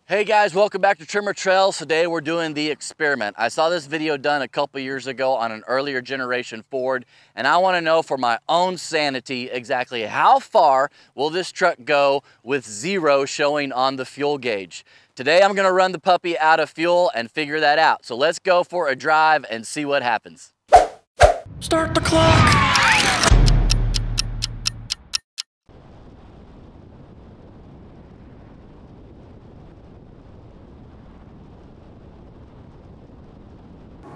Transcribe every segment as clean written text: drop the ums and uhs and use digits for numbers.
Hey guys, welcome back to Tremor Trails. Today we're doing the experiment. I saw this video done a couple years ago on an earlier generation Ford, and I want to know for my own sanity exactly how far will this truck go with zero showing on the fuel gauge. Today I'm going to run the puppy out of fuel and figure that out. So let's go for a drive and see what happens. Start the clock!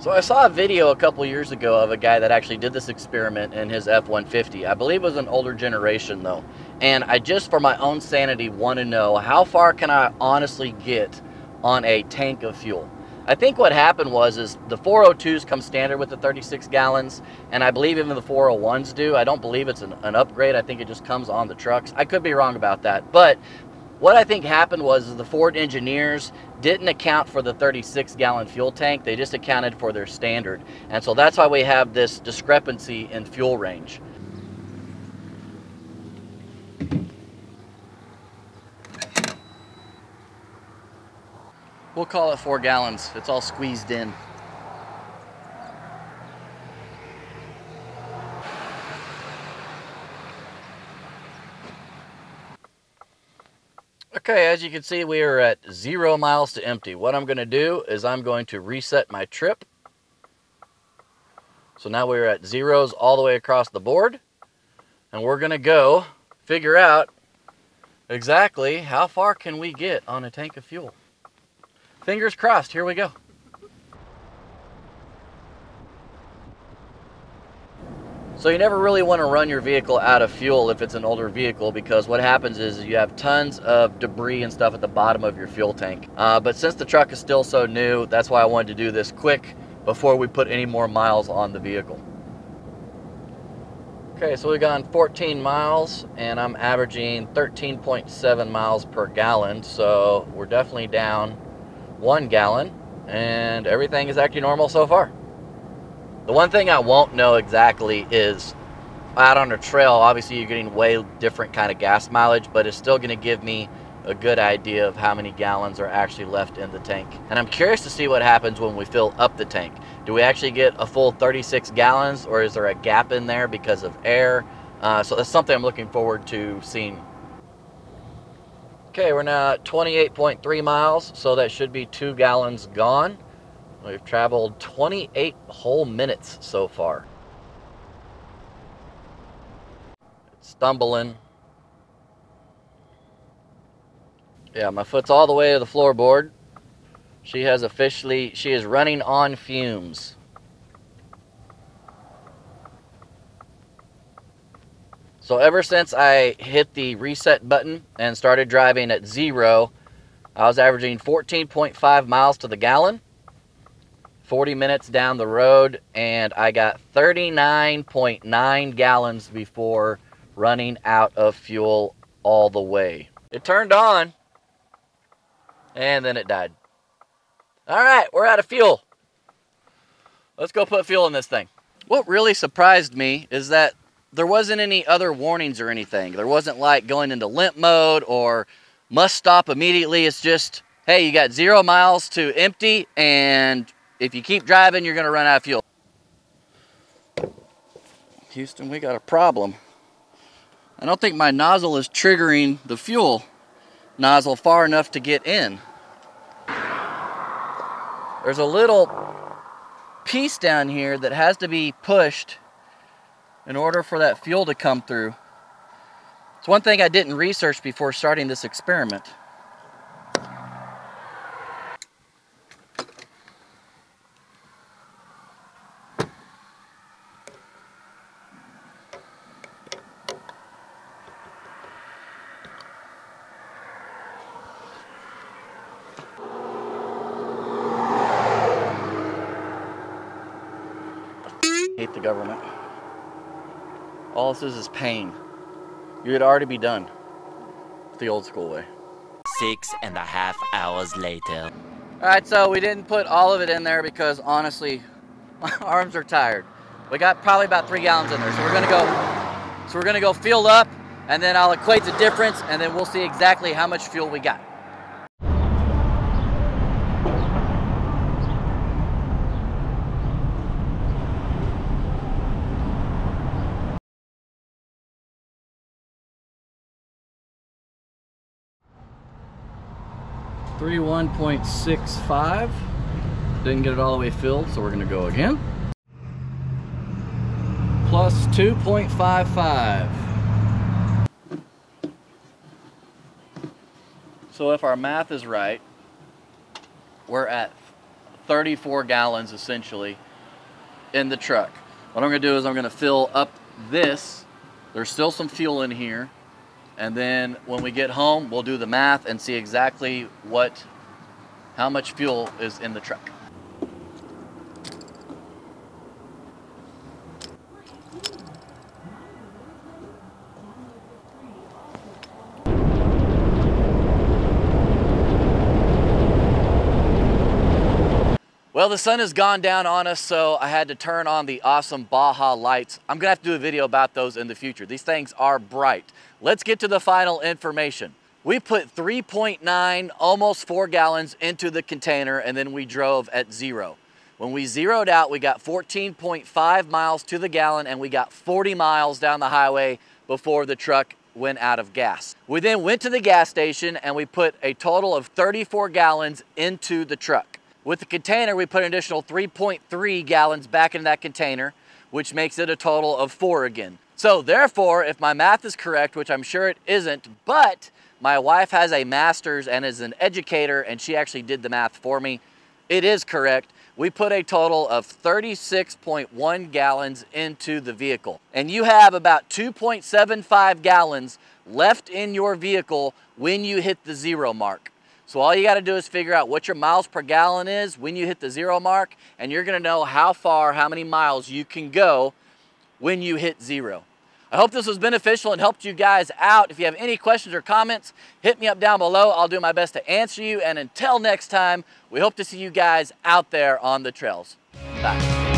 So I saw a video a couple years ago of a guy that actually did this experiment in his F-150. I believe it was an older generation though. And I just, for my own sanity, want to know how far can I honestly get on a tank of fuel. I think what happened was the 402s come standard with the 36 gallons, and I believe even the 401s do. I don't believe it's an upgrade. I think it just comes on the trucks. I could be wrong about that, but what I think happened was the Ford engineers didn't account for the 36-gallon fuel tank. They just accounted for their standard. And so that's why we have this discrepancy in fuel range. We'll call it 4 gallons. It's all squeezed in. Okay, as you can see, we are at 0 miles to empty. What I'm going to do is I'm going to reset my trip. So now we're at zeros all the way across the board. And we're going to go figure out exactly how far can we get on a tank of fuel. Fingers crossed, here we go. So you never really want to run your vehicle out of fuel if it's an older vehicle, because what happens is you have tons of debris and stuff at the bottom of your fuel tank. But since the truck is still so new, that's why I wanted to do this quick before we put any more miles on the vehicle. Okay, so we've gone 14 miles and I'm averaging 13.7 miles per gallon. So we're definitely down 1 gallon and everything is acting normal so far. The one thing I won't know exactly is out on a trail, obviously you're getting way different kind of gas mileage, but it's still going to give me a good idea of how many gallons are actually left in the tank. And I'm curious to see what happens when we fill up the tank. Do we actually get a full 36 gallons or is there a gap in there because of air? So that's something I'm looking forward to seeing. Okay, we're now at 28.3 miles, so that should be 2 gallons gone. We've traveled 28 whole minutes so far. It's stumbling. Yeah, my foot's all the way to the floorboard. She is running on fumes. So ever since I hit the reset button and started driving at 0, I was averaging 14.5 miles to the gallon. 40 minutes down the road, and I got 39.9 gallons before running out of fuel all the way. It turned on, and then it died. All right, we're out of fuel. Let's go put fuel in this thing. What really surprised me is that there wasn't any other warnings or anything. There wasn't like going into limp mode or must stop immediately. It's just, hey, you got 0 miles to empty, and if you keep driving, you're going to run out of fuel. Houston, we got a problem. I don't think my nozzle is triggering the fuel nozzle far enough to get in. There's a little piece down here that has to be pushed in order for that fuel to come through. It's one thing I didn't research before starting this experiment. Hate the government. All this is pain. You'd already be done the old school way. 6.5 hours later. Alright, so we didn't put all of it in there because honestly, my arms are tired. We got probably about 3 gallons in there. So we're gonna go fill up, and then I'll equate the difference, and then we'll see exactly how much fuel we got. 31.65. Didn't get it all the way filled, so we're gonna go again. Plus 2.55. So if our math is right, we're at 34 gallons essentially in the truck. What I'm gonna do is I'm gonna fill up this. There's still some fuel in here. And then when we get home, we'll do the math and see exactly how much fuel is in the truck. Well, the sun has gone down on us, so I had to turn on the awesome Baja lights. I'm gonna have to do a video about those in the future. These things are bright. Let's get to the final information. We put 3.9, almost 4 gallons into the container, and then we drove at 0. When we zeroed out, we got 14.5 miles to the gallon, and we got 40 miles down the highway before the truck went out of gas. We then went to the gas station, and we put a total of 34 gallons into the truck. With the container, we put an additional 3.3 gallons back into that container, which makes it a total of 4 again. So therefore, if my math is correct, which I'm sure it isn't, but my wife has a master's and is an educator, and she actually did the math for me, it is correct. We put a total of 36.1 gallons into the vehicle. And you have about 2.75 gallons left in your vehicle when you hit the 0 mark. So all you gotta do is figure out what your miles per gallon is when you hit the 0 mark, and you're gonna know how many miles you can go when you hit 0. I hope this was beneficial and helped you guys out. If you have any questions or comments, hit me up down below. I'll do my best to answer you. And until next time, we hope to see you guys out there on the trails. Bye.